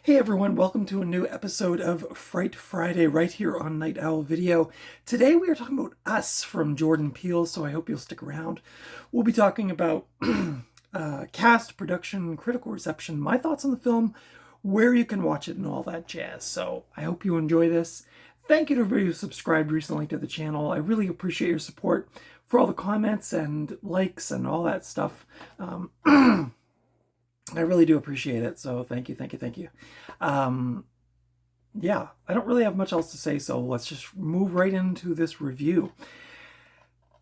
Hey everyone, welcome to a new episode of Fright Friday right here on Night Owl Video. Today we are talking about Us from Jordan Peele, so I hope you'll stick around. We'll be talking about cast, production, critical reception, my thoughts on the film, where you can watch it, and all that jazz. So I hope you enjoy this. Thank you to everybody who subscribed recently to the channel. I really appreciate your support for all the comments and likes and all that stuff. I really do appreciate it. So thank you, thank you, thank you. Yeah, I don't really have much else to say, so let's just move right into this review.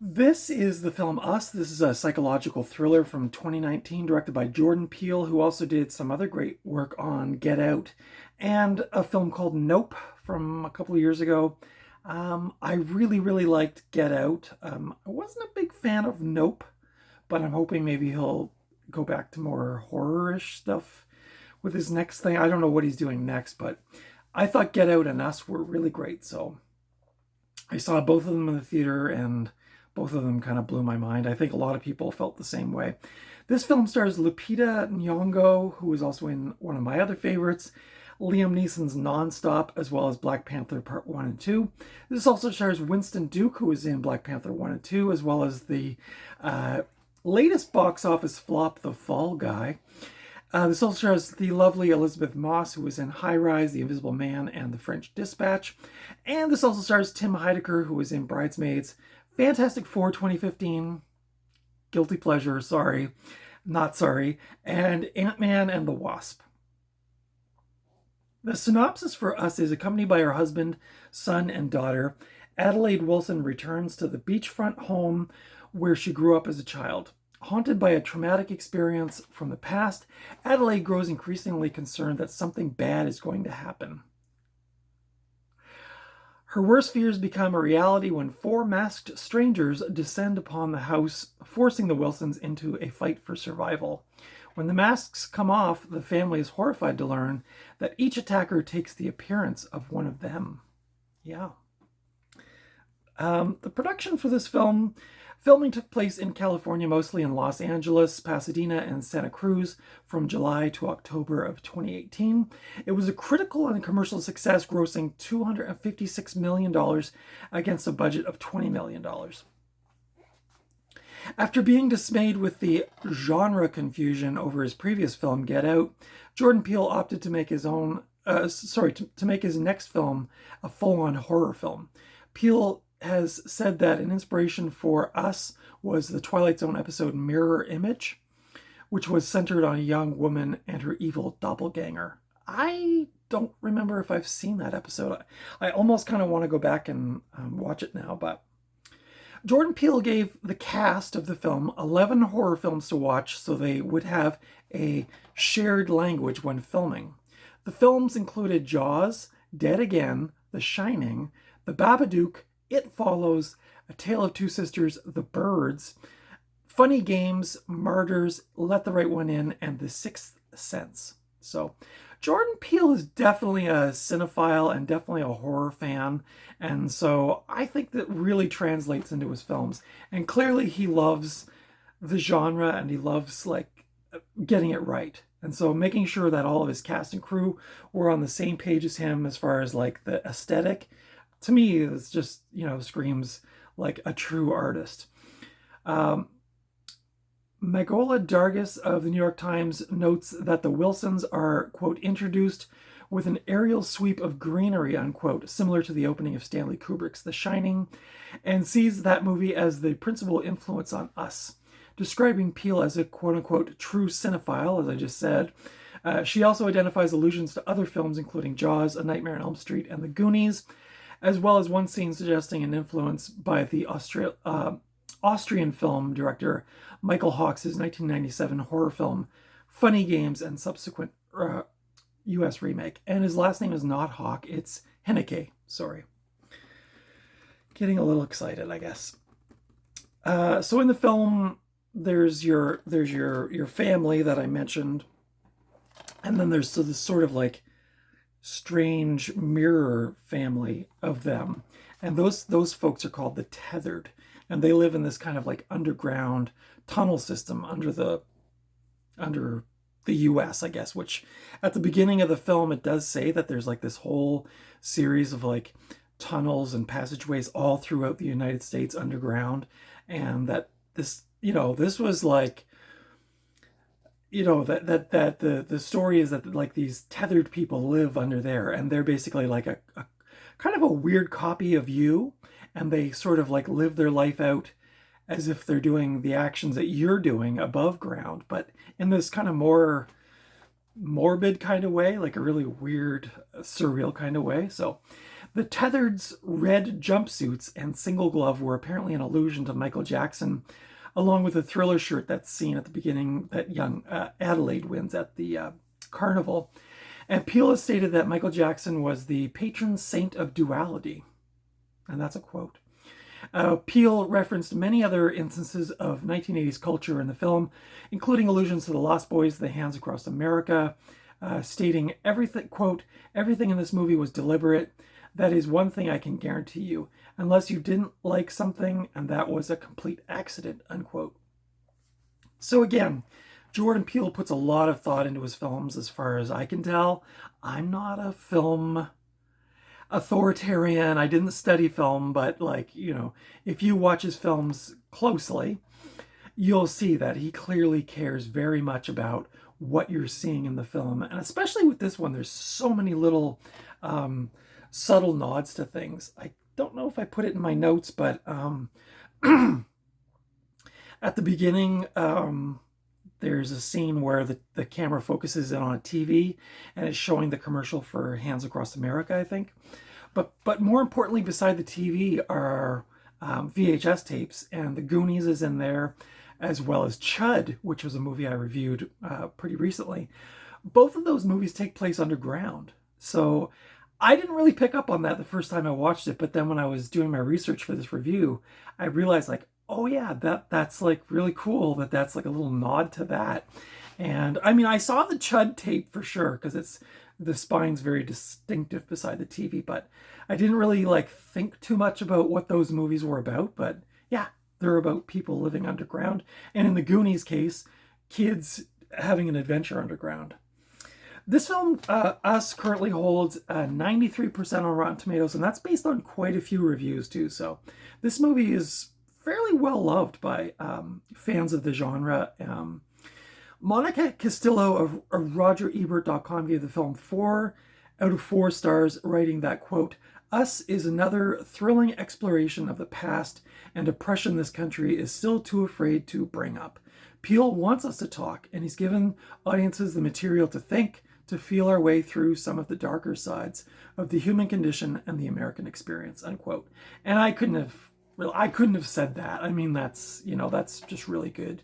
This is the film Us. This is a psychological thriller from 2019, directed by Jordan Peele, who also did some other great work on Get Out, and a film called Nope from a couple of years ago. I really liked Get Out. I wasn't a big fan of Nope, but I'm hoping maybe he'll go back to more horror-ish stuff with his next thing. I don't know what he's doing next, but I thought Get Out and Us were really great. So I saw both of them in the theater and both of them kind of blew my mind. I think a lot of people felt the same way. This film stars Lupita Nyong'o, who is also in one of my other favorites, Liam Neeson's Nonstop, as well as Black Panther Part 1 and 2. This also stars Winston Duke, who is in Black Panther 1 and 2, as well as the latest box office flop, The Fall Guy. This also stars the lovely Elizabeth Moss, who was in High Rise, The Invisible Man, and The French Dispatch. And this also stars Tim Heidecker, who was in Bridesmaids, Fantastic Four 2015, Guilty Pleasure, sorry, not sorry, and Ant-Man and the Wasp. The synopsis for Us is: accompanied by her husband, son, and daughter, Adelaide Wilson returns to the beachfront home where she grew up as a child. Haunted by a traumatic experience from the past, Adelaide grows increasingly concerned that something bad is going to happen. Her worst fears become a reality when four masked strangers descend upon the house, forcing the Wilsons into a fight for survival. When the masks come off, the family is horrified to learn that each attacker takes the appearance of one of them. Yeah. The production for this filming took place in California, mostly in Los Angeles, Pasadena, and Santa Cruz from July to October of 2018. It was a critical and commercial success, grossing $256 million against a budget of $20 million. After being dismayed with the genre confusion over his previous film, Get Out, Jordan Peele opted to make his make his next film a full-on horror film. Peele has said that an inspiration for Us was the Twilight Zone episode Mirror Image, which was centered on a young woman and her evil doppelganger. I don't remember if I've seen that episode. I almost kind of want to go back and watch it now, but Jordan Peele gave the cast of the film 11 horror films to watch so they would have a shared language when filming. The films included Jaws, Dead Again, The Shining, The Babadook, It Follows, A Tale of Two Sisters, The Birds, Funny Games, Martyrs, Let the Right One In, and The Sixth Sense. So Jordan Peele is definitely a cinephile and definitely a horror fan, and so I think that really translates into his films. And clearly he loves the genre and he loves like getting it right. And so making sure that all of his cast and crew were on the same page as him as far as like the aesthetic, to me, it's just, screams like a true artist. Magola Dargis of the New York Times notes that the Wilsons are, quote, introduced with an aerial sweep of greenery, unquote, similar to the opening of Stanley Kubrick's The Shining, and sees that movie as the principal influence on Us. Describing Peele as a, quote unquote, true cinephile, as I just said, she also identifies allusions to other films, including Jaws, A Nightmare on Elm Street, and The Goonies, as well as one scene suggesting an influence by the Austrian film director Michael Hawke's 1997 horror film Funny Games and subsequent U.S. remake. And his last name is not Hawke, it's Haneke. Sorry. Getting a little excited, I guess. So in the film, there's your family that I mentioned, and then there's this sort of like strange mirror family of them, and those folks are called the Tethered, and they live in this kind of like underground tunnel system under the US, I guess, which at the beginning of the film, it does say that there's like this whole series of like tunnels and passageways all throughout the United States underground. And that this, this was like, that the story is that like these tethered people live under there, and they're basically like a kind of a weird copy of you, and they sort of like live their life out as if they're doing the actions that you're doing above ground, but in this kind of more morbid kind of way, like a really weird, surreal kind of way. So the Tethered's red jumpsuits and single glove were apparently an allusion to Michael Jackson, along with a Thriller shirt that's seen at the beginning that young Adelaide wins at the carnival. And Peele has stated that Michael Jackson was the patron saint of duality. And that's a quote. Peele referenced many other instances of 1980s culture in the film, including allusions to the Lost Boys, The Hands Across America, stating everything, quote, "Everything in this movie was deliberate. That is one thing I can guarantee you, unless you didn't like something and that was a complete accident," unquote. So again, Jordan Peele puts a lot of thought into his films as far as I can tell. I'm not a film authoritarian. I didn't study film, but like, if you watch his films closely, you'll see that he clearly cares very much about what you're seeing in the film. And especially with this one, there's so many little subtle nods to things. I don't know if I put it in my notes, but at the beginning, there's a scene where the camera focuses in on a TV and it's showing the commercial for Hands Across America, I think. But more importantly, beside the TV are VHS tapes, and The Goonies is in there, as well as Chud, which was a movie I reviewed pretty recently. Both of those movies take place underground. So I didn't really pick up on that the first time I watched it, but then when I was doing my research for this review, I realized like, oh yeah, that's like really cool that's like a little nod to that. And I mean, I saw the Chud tape for sure, because the spine's very distinctive beside the TV, but I didn't really like think too much about what those movies were about. But yeah, they're about people living underground. And in the Goonies case, kids having an adventure underground. This film, Us, currently holds 93% on Rotten Tomatoes, and that's based on quite a few reviews too. So this movie is fairly well loved by fans of the genre. Monica Castillo of RogerEbert.com gave the film 4 out of 4 stars, writing that, quote, "Us is another thrilling exploration of the past and oppression this country is still too afraid to bring up. Peele wants us to talk, and he's given audiences the material to think, to feel our way through some of the darker sides of the human condition and the American experience," unquote. And I couldn't have said that. I mean, that's just really good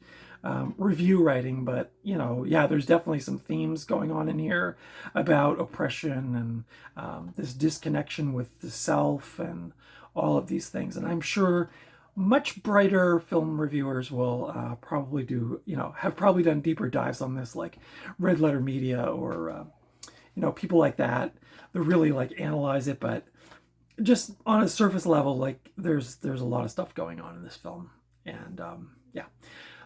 review writing. But yeah, there's definitely some themes going on in here about oppression and this disconnection with the self and all of these things. And I'm sure much brighter film reviewers will have probably done deeper dives on this, like Red Letter Media or people like that really like analyze it. But just on a surface level, like there's a lot of stuff going on in this film. And yeah,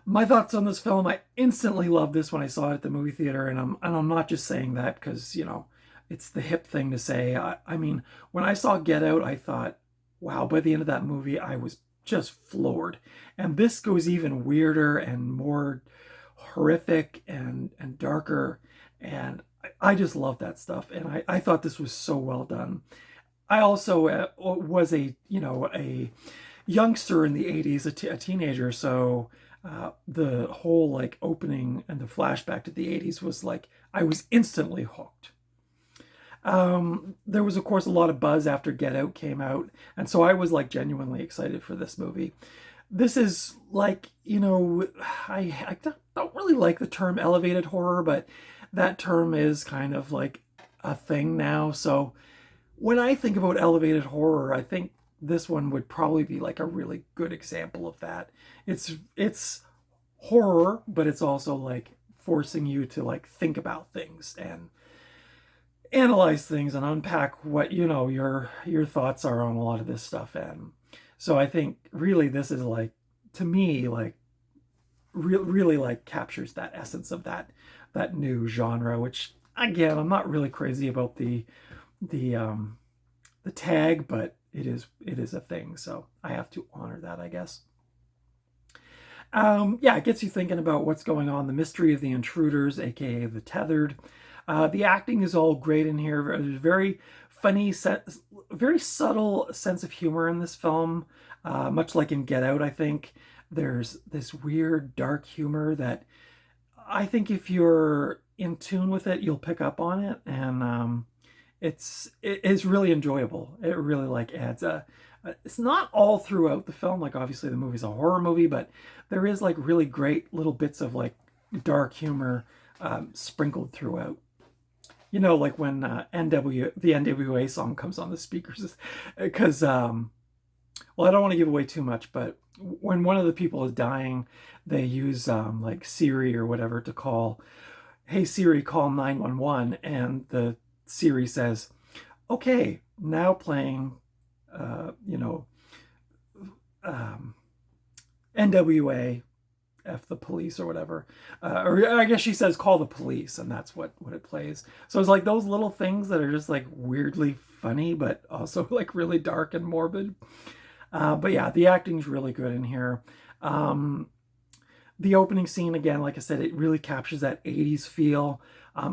my thoughts on this film: I instantly loved this when I saw it at the movie theater, and I'm not just saying that because it's the hip thing to say. I mean, when I saw Get Out, I thought, wow, by the end of that movie, I was just floored. And this goes even weirder and more horrific and darker. And I just love that stuff. And I thought this was so well done. I also was a youngster in the 80s, a teenager. So the whole like opening and the flashback to the 80s was like, I was instantly hooked. There was, of course, a lot of buzz after Get Out came out, and so I was like genuinely excited for this movie. This is like, I don't really like the term elevated horror, but that term is kind of like a thing now. So when I think about elevated horror, I think this one would probably be like a really good example of that. It's horror, but it's also like forcing you to like think about things and analyze things and unpack what your thoughts are on a lot of this stuff. And so I think really this is like, to me, like really like captures that essence of that that new genre, which again, I'm not really crazy about the the tag, but it is a thing, so I have to honor that, I guess. Yeah, it gets you thinking about what's going on, the mystery of the intruders, aka the tethered. The acting is all great in here. There's very funny, very subtle sense of humor in this film, much like in Get Out. I think there's this weird, dark humor that I think if you're in tune with it, you'll pick up on it, and it's really enjoyable. It really like adds it's not all throughout the film. Like obviously the movie's a horror movie, but there is like really great little bits of like dark humor sprinkled throughout. You know, like when the NWA song comes on the speakers, because well, I don't want to give away too much, but when one of the people is dying, they use like Siri or whatever to call, "Hey Siri, call 911," and the Siri says, "Okay, now playing, you know, NWA, F the police," or whatever. Or I guess she says, "Call the police," and that's what it plays. So it's like those little things that are just like weirdly funny, but also like really dark and morbid. But yeah, the acting's really good in here. The opening scene, again, like I said, it really captures that 80s feel.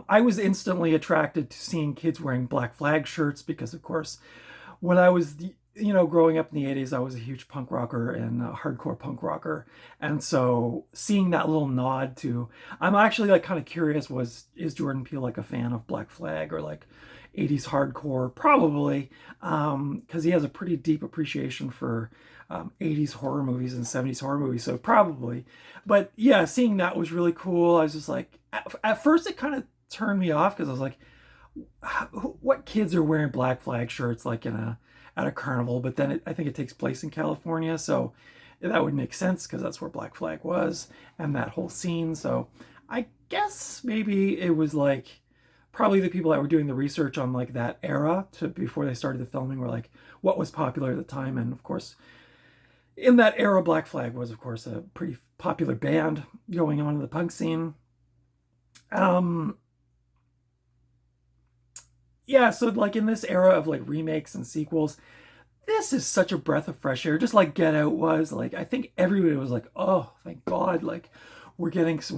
I was instantly attracted to seeing kids wearing Black Flag shirts because, of course, when I was, growing up in the 80s, I was a huge punk rocker and a hardcore punk rocker. And so seeing that little nod to, I'm actually like kind of curious, is Jordan Peele like a fan of Black Flag or like 80s hardcore? Probably, because he has a pretty deep appreciation for 80s horror movies and 70s horror movies, so probably. But yeah, seeing that was really cool. I was just like, at first it kind of turned me off because I was like, what kids are wearing Black Flag shirts like at a carnival? But then I think it takes place in California, so that would make sense because that's where Black Flag was and that whole scene. So I guess maybe it was like probably the people that were doing the research on like that era to before they started the filming were like, what was popular at the time? And of course, in that era, Black Flag was, of course, a pretty popular band going on in the punk scene. Yeah, so like in this era of like remakes and sequels, this is such a breath of fresh air, just like Get Out was. Like I think everybody was like, "Oh, thank God!" Like we're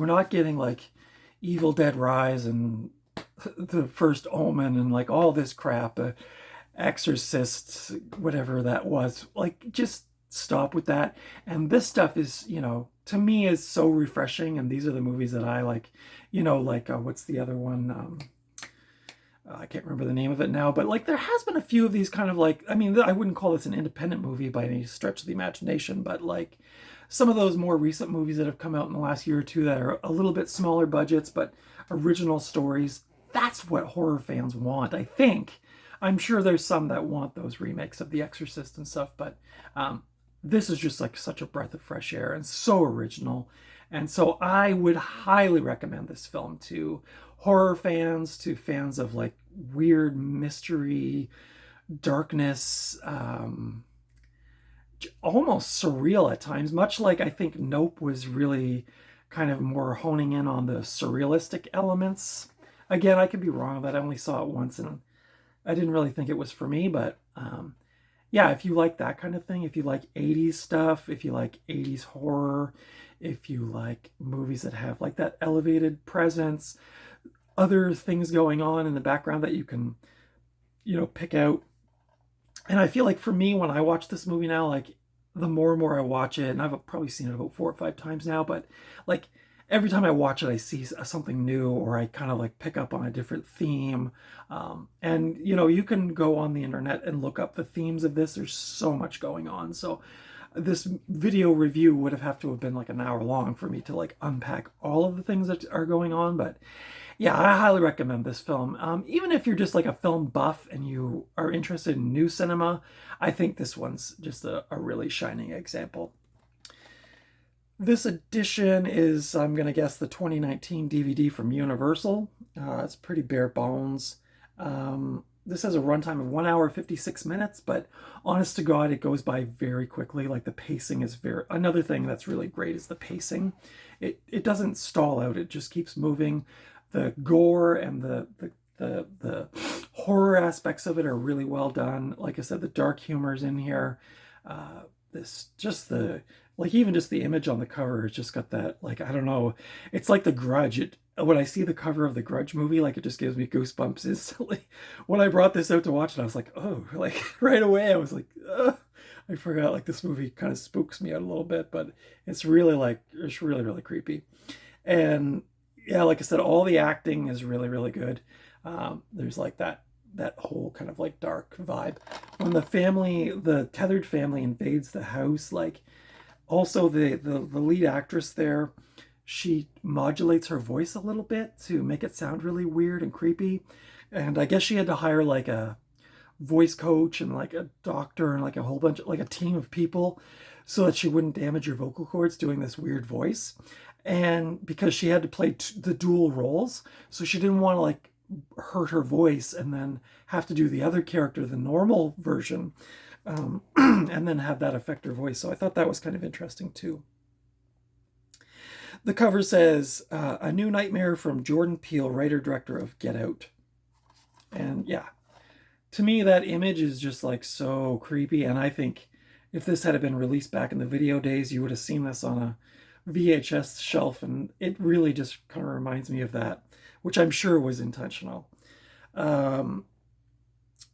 not getting like Evil Dead Rise and the First Omen and like all this crap, Exorcist, whatever that was. Like just stop with that. And this stuff is, to me is so refreshing. And these are the movies that I like, like what's the other one? I can't remember the name of it now, but like there has been a few of these kind of like, I mean, I wouldn't call this an independent movie by any stretch of the imagination, but like some of those more recent movies that have come out in the last year or two that are a little bit smaller budgets, but original stories. That's what horror fans want, I think. I'm sure there's some that want those remakes of The Exorcist and stuff, but this is just like such a breath of fresh air and so original. And so I would highly recommend this film to horror fans, to fans of like weird mystery, darkness, almost surreal at times, much like I think Nope was really kind of more honing in on the surrealistic elements. Again, I could be wrong, that I only saw it once and I didn't really think it was for me, but yeah, if you like that kind of thing, if you like 80s stuff, if you like 80s horror, if you like movies that have like that elevated presence, other things going on in the background that you can, pick out. And I feel like for me, when I watch this movie now, like the more and more I watch it, and I've probably seen it about 4 or 5 times now, but like every time I watch it, I see something new, or I kind of like pick up on a different theme. And you can go on the internet and look up the themes of this. There's so much going on. So this video review would have to have been like an hour long for me to like unpack all of the things that are going on. But yeah, I highly recommend this film. Even if you're just like a film buff and you are interested in new cinema, I think this one's just a really shining example. This edition is, I'm going to guess, the 2019 DVD from Universal. It's pretty bare bones. This has a runtime of 1 hour 56 minutes, but honest to God, it goes by very quickly. Like the pacing is another thing that's really great is the pacing. It doesn't stall out. It just keeps moving. the gore and the horror aspects of it are really well done. Like I said, the dark humor's in here. This just the like even just the image on the cover, it's just got that, like, I don't know, it's like The Grudge. When I see the cover of the Grudge movie, like, it just gives me goosebumps instantly. When I brought this out to watch it, I was like, oh, like right away I was like, ugh. I forgot, like, this movie kind of spooks me out a little bit, but it's really, like, it's really, really creepy. And yeah, like I said, all the acting is really, really good. There's like that whole kind of like dark vibe. When the tethered family invades the house, like, also the lead actress there, she modulates her voice a little bit to make it sound really weird and creepy. And I guess she had to hire like a voice coach and like a doctor and like a whole bunch of, like, a team of people so that she wouldn't damage her vocal cords doing this weird voice. And because she had to play the dual roles, so she didn't want to like hurt her voice and then have to do the other character, the normal version, and then have that affect her voice. So I thought that was kind of interesting too. The cover says, a new nightmare from Jordan Peele, writer director of Get Out. And yeah, to me that image is just like so creepy. And I think if this had been released back in the video days, you would have seen this on a VHS shelf, and it really just kind of reminds me of that, which I'm sure was intentional.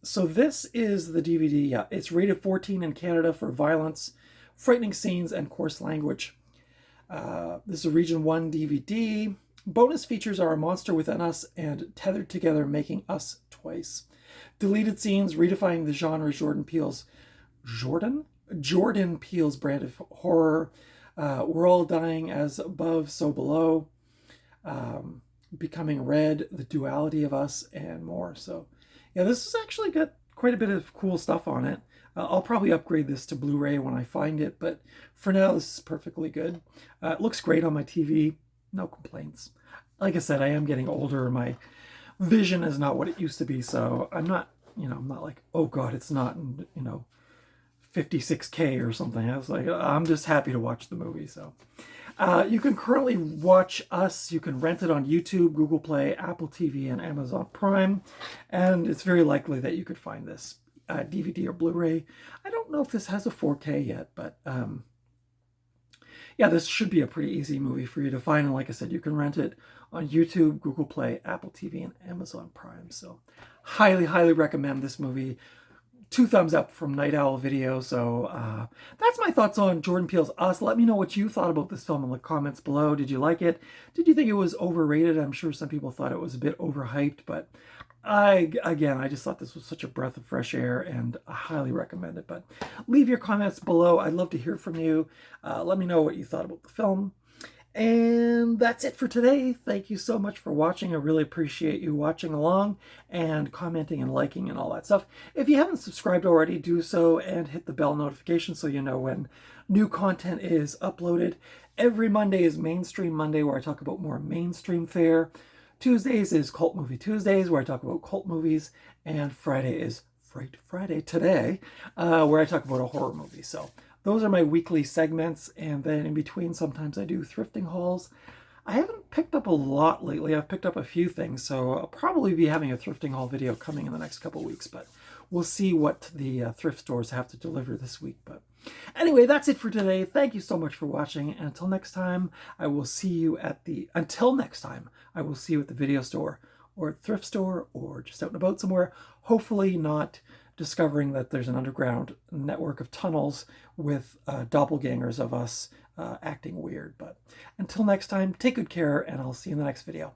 So this is the DVD. Yeah, it's rated 14 in Canada for violence, frightening scenes, and coarse language. This is a Region 1 DVD. Bonus features are a monster within us and tethered together, making us twice. Deleted scenes, redefining the genre. Jordan Peele's brand of horror. We're all dying as above, so below. Becoming red, the duality of us, and more. So yeah, this has actually got quite a bit of cool stuff on it. I'll probably upgrade this to Blu-ray when I find it, but for now this is perfectly good. It looks great on my TV, no complaints. Like I said, I am getting older, my vision is not what it used to be, so I'm not, I'm not like, oh god, it's not, 56K or something. I was like, I'm just happy to watch the movie. So you can currently watch us. You can rent it on YouTube, Google Play, Apple TV, and Amazon Prime. And it's very likely that you could find this DVD or Blu-ray. I don't know if this has a 4K yet, but yeah, this should be a pretty easy movie for you to find. And like I said, you can rent it on YouTube, Google Play, Apple TV, and Amazon Prime. So highly, highly recommend this movie. 2 thumbs up from Night Owl Video. So that's my thoughts on Jordan Peele's Us. Let me know what you thought about this film in the comments below. Did you like it? Did you think it was overrated? I'm sure some people thought it was a bit overhyped, but I just thought this was such a breath of fresh air, and I highly recommend it. But leave your comments below. I'd love to hear from you. Let me know what you thought about the film. And that's it for today. Thank you so much for watching. I really appreciate you watching along and commenting and liking and all that stuff. If you haven't subscribed already, do so and hit the bell notification so you know when new content is uploaded. Every Monday is Mainstream Monday, where I talk about more mainstream fare. Tuesdays is Cult Movie Tuesdays, where I talk about cult movies. And Friday is Fright Friday today, where I talk about a horror movie. So those are my weekly segments, and then in between sometimes I do thrifting hauls. I haven't picked up a lot lately. I've picked up a few things, so I'll probably be having a thrifting haul video coming in the next couple weeks, but we'll see what the thrift stores have to deliver this week. But anyway, that's it for today. Thank you so much for watching, and until next time, I will see you at the video store or thrift store or just out and about somewhere, hopefully not discovering that there's an underground network of tunnels with doppelgangers of us acting weird. But until next time, take good care, and I'll see you in the next video.